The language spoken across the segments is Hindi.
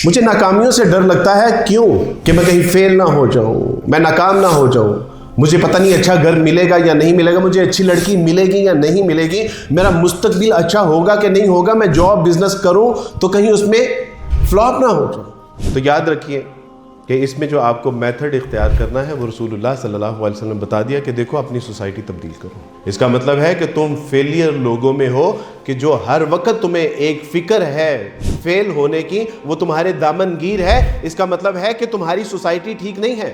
मुझे नाकामियों से डर लगता है। क्यों? कि मैं कहीं फेल ना हो जाऊं, मैं नाकाम ना हो जाऊं। मुझे पता नहीं अच्छा घर मिलेगा या नहीं मिलेगा, मुझे अच्छी लड़की मिलेगी या नहीं मिलेगी, मेरा मुस्तकबिल अच्छा होगा कि नहीं होगा, मैं जॉब बिजनेस करूं तो कहीं उसमें फ्लॉप ना हो जाऊं। तो याद रखिए कि इसमें जो आपको मेथड इख्तियार करना है वो रसूलुल्लाह सल्लल्लाहु अलैहि वसल्लम ने बता दिया कि देखो अपनी सोसाइटी तब्दील करो। इसका मतलब है कि तुम फेलियर लोगों में हो कि जो हर वक्त तुम्हें एक फिक्र है फेल होने की, वो तुम्हारे दामनगीर है। इसका मतलब है कि तुम्हारी सोसाइटी ठीक नहीं है,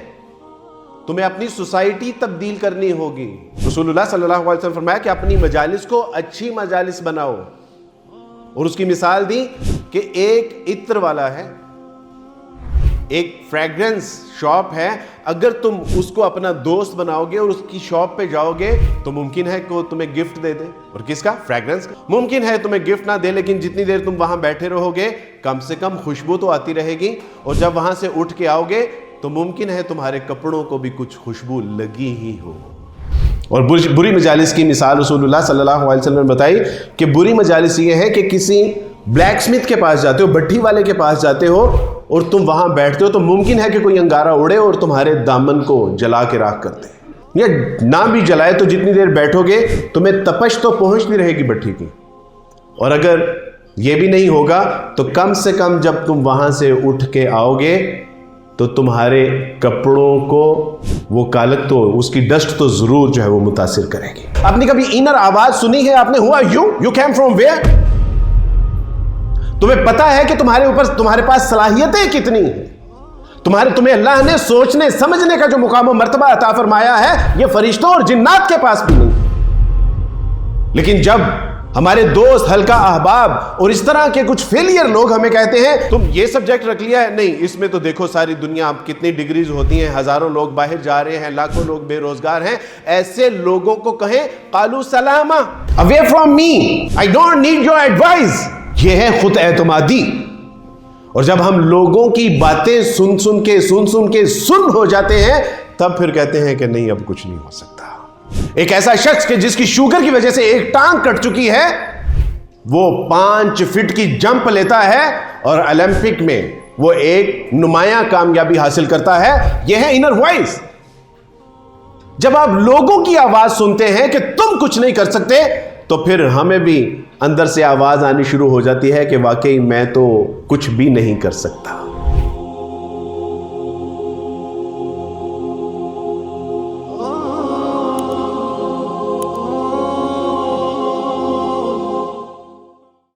तुम्हें अपनी सोसाइटी तब्दील करनी होगी। रसूलुल्लाह सल्लल्लाहु अलैहि वसल्लम फरमाया कि अपनी मजालिस को अच्छी मजालिस बनाओ, और उसकी मिसाल दी कि एक इत्र वाला है, एक फ्रेग्रेंस शॉप है, अगर तुम उसको अपना दोस्त बनाओगे और उसकी शॉप पे जाओगे तो मुमकिन है कि वो तुम्हें गिफ्ट दे दे। और किसका? फ्रेग्रेंस का। मुमकिन है तुम्हें गिफ्ट ना दे, लेकिन जितनी देर तुम वहां बैठे रहोगे कम से कम खुशबू तो आती रहेगी, और जब वहां से उठ के आओगे तो मुमकिन है तुम्हारे कपड़ों को भी कुछ खुशबू लगी ही हो। और बुरी मजालिस की मिसाल रसूलुल्लाह सल्लल्लाहु अलैहि वसल्लम ने बताई कि बुरी मजालिस ये है कि किसी ब्लैक स्मिथ के पास जाते हो, भट्ठी वाले के पास जाते हो और तुम वहां बैठते हो तो मुमकिन है कि कोई अंगारा उड़े और तुम्हारे दामन को जला के राख कर दे, या ना भी जलाए तो जितनी देर बैठोगे तुम्हें तपश तो पहुंचती रहेगी भट्ठी की। और अगर यह भी नहीं होगा तो कम से कम जब तुम वहां से उठ के आओगे तो तुम्हारे कपड़ों को वो कालक तो उसकी डस्ट तो जरूर जो है वो मुतासिर करेगी। आपने कभी इनर आवाज सुनी है? आपने हुआ यू कैम फ्रॉम वेयर? तुम्हें पता है कि तुम्हारे पास सलाहियतें कितनी हैं? तुम्हें अल्लाह ने सोचने समझने का जो मुकाम और मर्तबा अता फरमाया है, ये फरिश्तों और जिन्नात के पास भी नहीं। लेकिन जब हमारे दोस्त, हल्का अहबाब और इस तरह के कुछ फेलियर लोग हमें कहते हैं तुम ये सब्जेक्ट रख लिया है, नहीं इसमें तो देखो सारी दुनिया, अब कितनी डिग्रीज होती हैं, हजारों लोग बाहर जा रहे हैं, लाखों लोग बेरोजगार हैं, ऐसे लोगों को कहें कालू सलामा, away from me, I don't need your advice. ये है खुद एतमादी। और जब हम लोगों की बातें सुन के सुन हो जाते हैं, तब फिर कहते हैं कि नहीं अब कुछ नहीं हो सकता। एक ऐसा शख्स कि जिसकी शुगर की वजह से एक टांग कट चुकी है, वो 5 फीट की जंप लेता है और ओलंपिक में वो एक नुमायां कामयाबी हासिल करता है। यह है इनर वॉइस। जब आप लोगों की आवाज सुनते हैं कि तुम कुछ नहीं कर सकते, तो फिर हमें भी अंदर से आवाज आनी शुरू हो जाती है कि वाकई मैं तो कुछ भी नहीं कर सकता।